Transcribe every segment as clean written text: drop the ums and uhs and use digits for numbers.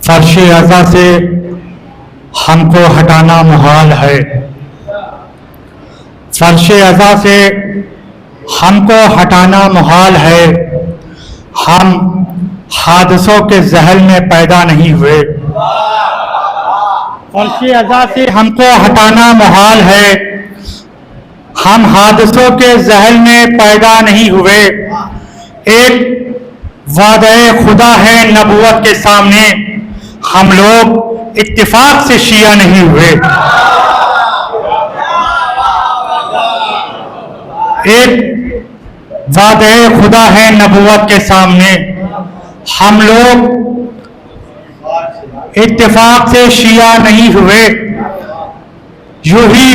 फर्श अज़ा से हमको हटाना मुहाल है। फर्श अज़ा से हमको हटाना मुहाल है। हम हादसों के जहल में पैदा नहीं हुए। फर्श अज़ा से हमको हटाना मुहाल है। हम हादसों के जहल में पैदा नहीं हुए। एक वादे खुदा है नबूवत के सामने, हम लोग इत्तिफाक से शिया नहीं हुए। एक वादे खुदा है नबूवत के सामने, हम लोग इत्तिफाक से शिया नहीं हुए। यूं ही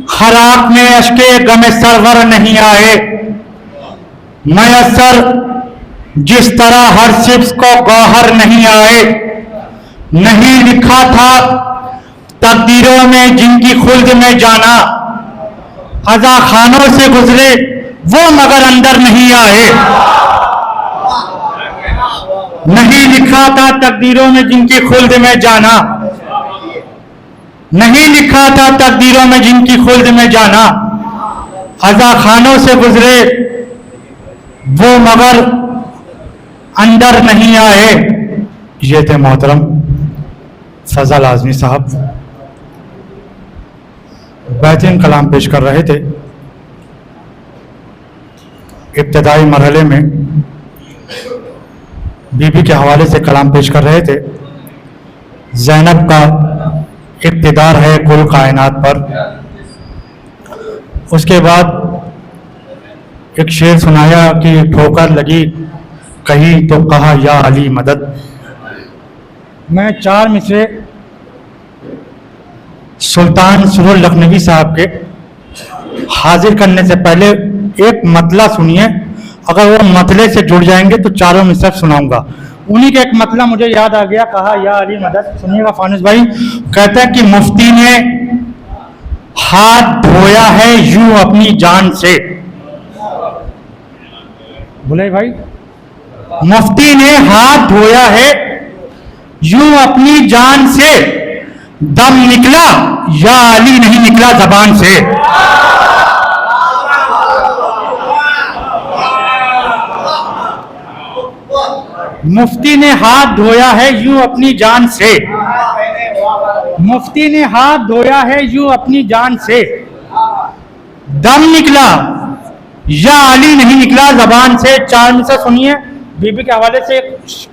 खराक में अश्के गमे सरवर नहीं आए। मयसर जिस तरह हर शिप्स को गौहर नहीं आए। नहीं लिखा था तकदीरों में जिनकी खुल्द में जाना, अज़ा खानों से गुजरे वो मगर अंदर नहीं आए। नहीं लिखा था तकदीरों में जिनकी खुल्द में जाना, नहीं लिखा था तकदीरों में जिनकी खुल्द में जाना, अज़ा खानों से गुजरे वो मगर अंदर नहीं आए। ये थे मोहतरम फजल आज़मी साहब, बेहतरीन कलाम पेश कर रहे थे। इब्तदाई मरहले में बीबी के हवाले से कलाम पेश कर रहे थे। ज़ैनब का इक़्तिदार है कुल कायनात पर। उसके बाद एक शेर सुनाया कि ठोकर लगी कहीं तो कहा या अली मदद। मैं चार मिसरे सुल्तान सुरुल लखनवी साहब के हाजिर करने से पहले एक मतला सुनिए। अगर वो मतले से जुड़ जाएंगे तो चारों मिसरे सुनाऊंगा। उन्हीं का एक मतला मुझे याद आ गया, कहा या अली मदद। सुनिएगा फानुस भाई, कहते हैं कि मुफ्ती ने हाथ धोया है यूं अपनी जान से। बोले भाई, मुफ्ती ने हाथ धोया है यूं अपनी जान से, दम निकला या अली नहीं निकला जबान से। मुफ्ती ने हाथ धोया है यूं अपनी जान से, मुफ्ती ने हाथ धोया है यूं अपनी जान से, दम निकला या अली नहीं निकला जबान से। चार मिसरे सुनिए, बीबी के हवाले से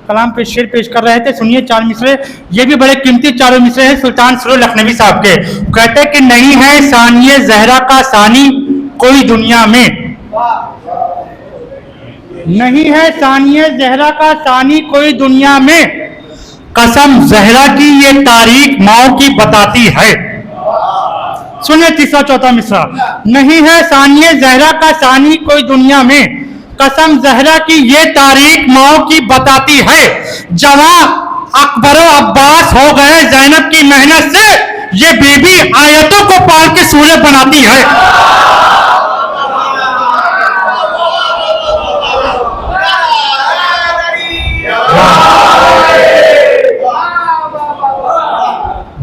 कलाम पे शेर पेश कर रहे थे। सुनिए चार मिसरे, ये भी बड़े कीमती चारों मिसरे हैं सुल्तान सुरुल लखनवी साहब के। कहते हैं कि नहीं है सानिए जहरा का सानी कोई दुनिया में, नहीं है सानिए जहरा का सानी कोई दुनिया में, कसम जहरा की ये तारीख माओ की बताती है। सुनिए तीसरा चौथा मिसरा, नहीं है सानिए जहरा का सानी कोई दुनिया में, कसम जहरा की ये तारीख माओ की बताती है। जवां अकबरो अब्बास हो गए ज़ैनब की मेहनत से, ये बीबी आयतों को पाल के सूरज बनाती है।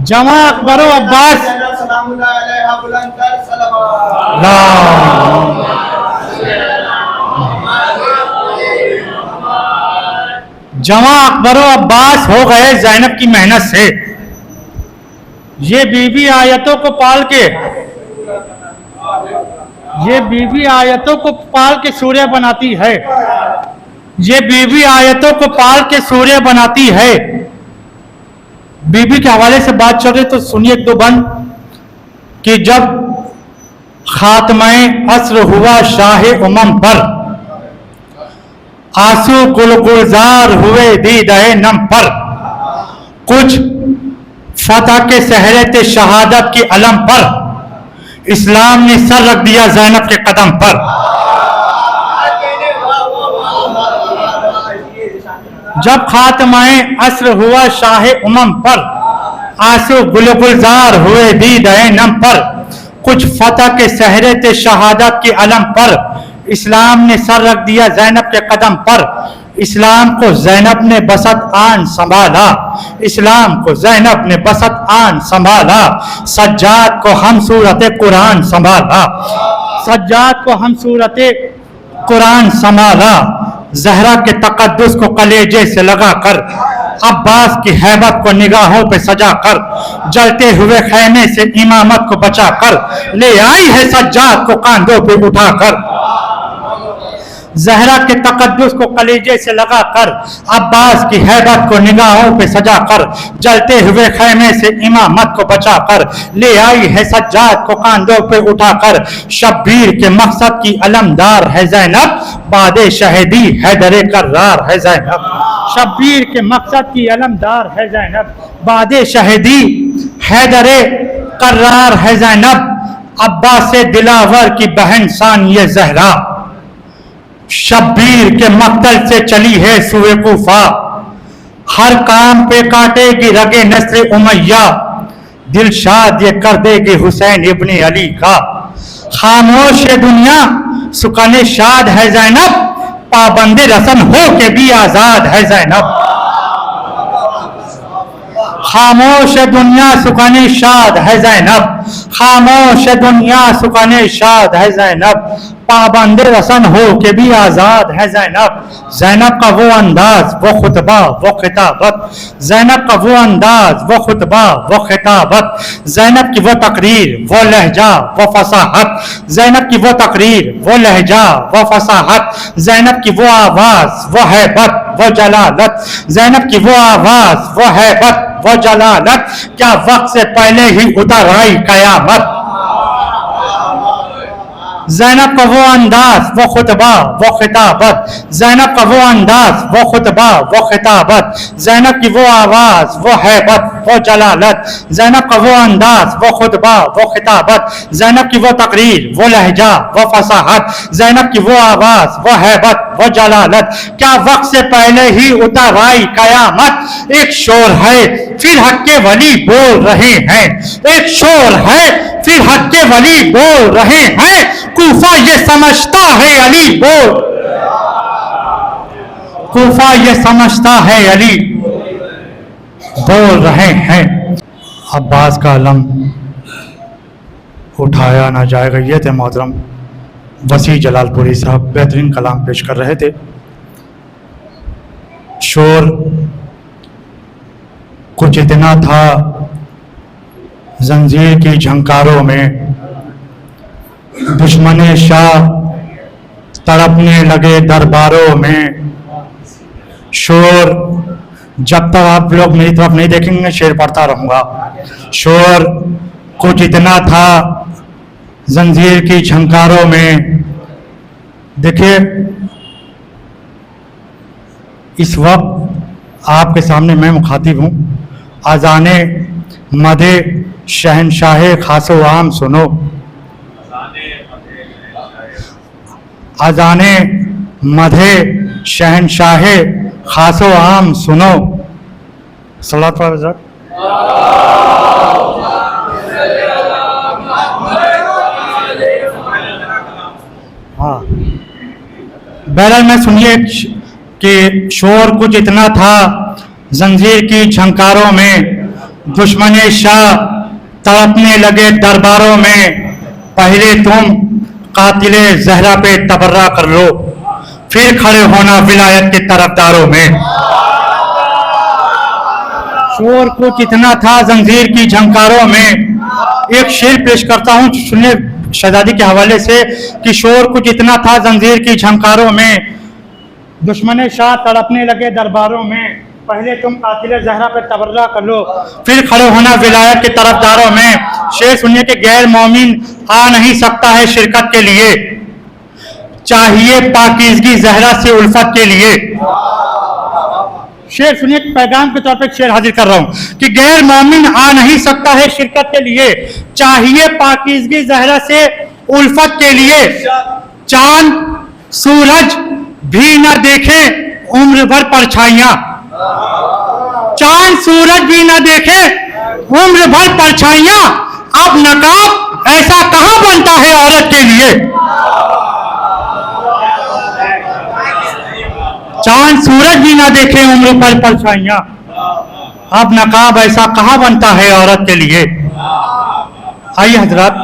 जवां अकबरो अब्बास जवां अकबरो अब्बास हो गए ज़ैनब की मेहनत से, ये बीबी आयतों को पाल के, ये बीबी आयतों को पाल के सूर्य बनाती है, ये बीबी आयतों को पाल के सूर्य बनाती है। बीबी के हवाले से बात चल रही तो सुनिए एक दो बंद कि जब खात्मे अस्र हुआ शाह उमम पर, आंसू गुलगुलजार हुए दीदाए नम पर, कुछ फतह के सहरे थे शहादत की अलम पर, इस्लाम ने सर रख दिया ज़ैनब के कदम पर। जब खात्माए अस्र हुआ शाह उमम पर, आंसू गुलगुलजार हुए दीदाए नम पर, कुछ फतह के सहरे थे शहादत की अलम पर, इस्लाम ने सर रख दिया ज़ैनब के कदम पर। इस्लाम को ज़ैनब ने बसत आन संभाला, इस्लाम को ज़ैनब ने बसत आन संभाला, सज्जाद को हम सूरत कुरान संभाला, सज्जाद को हम सूरत कुरान संभाला, जहरा के तकद्दुस को कलेजे से लगा कर, अब्बास की हैबत को निगाहों पे सजा कर, जलते हुए खैमे से इमामत को बचा कर, ले आई है सज्जाद को कांधों पे उठा कर। जहरा के तकद्दुस को कलेजे से लगा कर, अब्बास की हैबत को निगाहों पे सजा कर, जलते हुए खैमे से इमामत को बचा कर, ले आई है सज्जाद को कांधों पे उठा कर। शब्बीर के मकसद की अलमदार है ज़ैनब, बादे शहीदी हैदर कर्रार है ज़ैनब। शब्बीर के मकसद की अलमदार है ज़ैनब, बादे शहीदी हैदर कर्रार है ज़ैनब। अब्बास दिलावर की बहन सानिया ज़हरा, शब्बीर के मक्तल से चली है सुए कूफा, हर काम पे काटेगी रगे नस्ल उमैया, दिलशाद ये कर देगी हुसैन इब्ने अली का। खामोश है दुनिया सुकने शाद है ज़ैनब, पाबंदे रसन हो के भी आजाद है ज़ैनब। खामोश है दुनिया सुकने शाद है ज़ैनब, खामोश है दुनिया सुकने शाद है ज़ैनब, पाबंदे रसन हो के भी आजाद है ज़ैनब। ज़ैनब का वो अंदाज वो खुतबा वो खिताबत, ज़ैनब का वो अंदाज वो खुतबा वो खिताबत, ज़ैनब की वो तकरीर वो लहजा वो फसाहत, ज़ैनब की वो तकरीर वो लहजा वो फसाहत, ज़ैनब की वो आवाज़ वो हैबत वो जलालत, ज़ैनब की वो आवाज़ वो हैबत वो जलालत, क्या वक्त से पहले ही उतर आई कयामत। ज़ैनब का वो अंदाज वो खुतबा वो खिताबत, ज़ैनब का वो अंदाज वो खुतबा वो खिताबत, ज़ैनब की वो आवाज़ वो हैबत वो जलालत, ज़ैनब का वो अंदाज वो खुतबा वो खिताबत, ज़ैनब की वो तकरीर वो लहजा वो फसाहत, ज़ैनब की वो आवाज़ वो हैबत वो जलालत, क्या वक्त से पहले ही उतर आई कयामत। एक शोर है फिर हक के वली बोल रहे हैं, एक शोर है फिर हक के वली बोल रहे हैं, कूफा ये समझता है अली बोल, कूफा ये समझता है अली बोल रहे हैं। अब्बास का अलम उठाया ना जाएगा। ये थे मोहतरम वसी जलालपुरी साहब, बेहतरीन कलाम पेश कर रहे थे। शोर कुछ इतना था जंजीर की झंकारों में, दुश्मने शाह तड़पने लगे दरबारों में। शोर जब तक आप लोग मेरी तरफ नहीं देखेंगे शेर पढ़ता रहूँगा। शोर कुछ इतना था जंजीर की झंकारों में। देखिए इस वक्त आपके सामने मैं मुखातिब हूँ, अज़ाने मदे शहनशाह खासो आम सुनो, अज़ाने मदे शहनशाह खासो आम सुनो। सल्लल्लाहु अलैहि वसल्लम। हाँ बहरहाल मैं सुनिए कि शोर कुछ इतना था जंजीर की झंकारों में, दुश्मने शाह तड़पने लगे दरबारों में। पहले तुम कातिले ज़हरा पे तबर्रा कर लो, फिर खड़े होना विलायत के तरफदारों में। शोर कुछ इतना था जंजीर की झंकारों में। एक शेर पेश करता हूँ सुनिए शहजादी के हवाले से कि शोर कुछ इतना था जंजीर की झंकारों में, दुश्मने शाह तड़पने लगे दरबारों में। पहले तुम कातिले ज़हरा पे तबर्रा कर लो, फिर खड़े होना विलायत के तरफदारों में। शेर सुनिए कि गैर मोमिन आ नहीं सकता है शिरकत के लिए, चाहिए पाकीज़गी ज़हरा से उल्फत के लिए। शेर सुनिए पैगाम के तौर पर शेर हाजिर कर रहा हूं कि गैर मोमिन आ नहीं सकता है शिरकत के लिए, चाहिए पाकीज़गी ज़हरा से उल्फत के लिए। चांद सूरज भी न देखे उम्र भर परछाइयां, चांद सूरज भी न देखे उम्र भर परछाइयां, अब नकाब ऐसा कहां बनता है औरत के लिए। चांद सूरज भी ना देखे उम्र पर परछाइयां। अब नकाब ऐसा कहाँ बनता है औरत के लिए। आइए हजरात,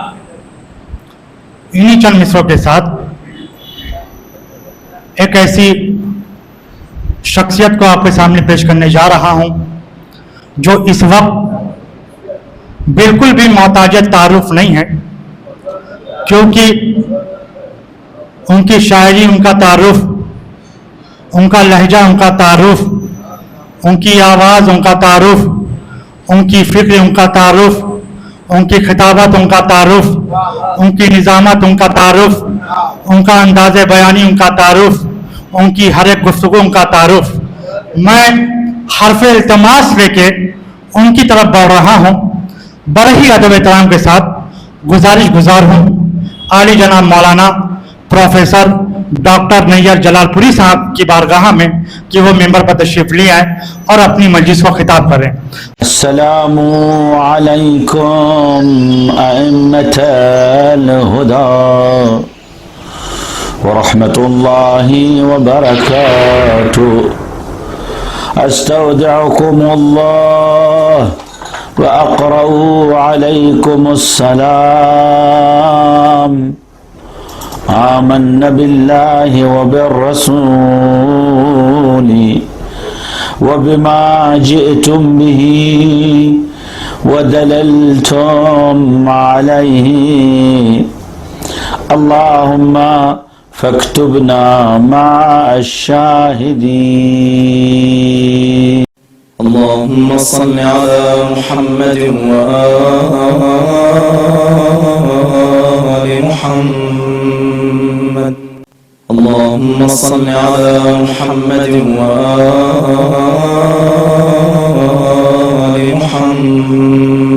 इन्हीं चंद मिसरों के साथ एक ऐसी शख्सियत को आपके सामने पेश करने जा रहा हूं जो इस वक्त बिल्कुल भी मोहताज तारुफ नहीं है, क्योंकि उनकी शायरी, उनका तारुफ, उनका लहजा, उनका तारुफ, उनकी आवाज़, उनका तारुफ, उनकी फ़िक्र, उनका तारुफ, उनकी खिताबत, उनका तारुफ, उनकी निज़ामत, उनका तारुफ, उनका अंदाज़ बयानी, उनका तारुफ, उनकी हर एक गुफ्तगू, उनका तारुफ। मैं हर्फ इल्तमास लेके उनकी तरफ बढ़ रहा हूँ। बड़े ही अदब एहतराम के साथ गुजारिश हूँ आली जनाब मौलाना प्रोफेसर डॉक्टर नैयर जलालपुरी साहब की बारगाह में कि वो मेंबर पर तशरीफ ले आए और अपनी मजलिस को खिताब करें। अस्सलामु अलैकुम अइम्मतल हुदा व रहमतुल्लाहि व बरकातुहू। अस्तौदिउकुमुल्लाह व अक़रऊ अलैकुमुस्सलाम। आमन्ना बिल्लाहि व बिर्रसूली व बिमा जिअतुम बिही व दललतुम अलैहि। अल्लाहुम्मा फक्तुबना मअश-शाहिदीन। अल्लाहुम्मा सल्लि अला मुहम्मद व आलि मुहम्मद। अल्लाहुम्मा सल्लि अला मुहम्मद व आलि मुहम्मद।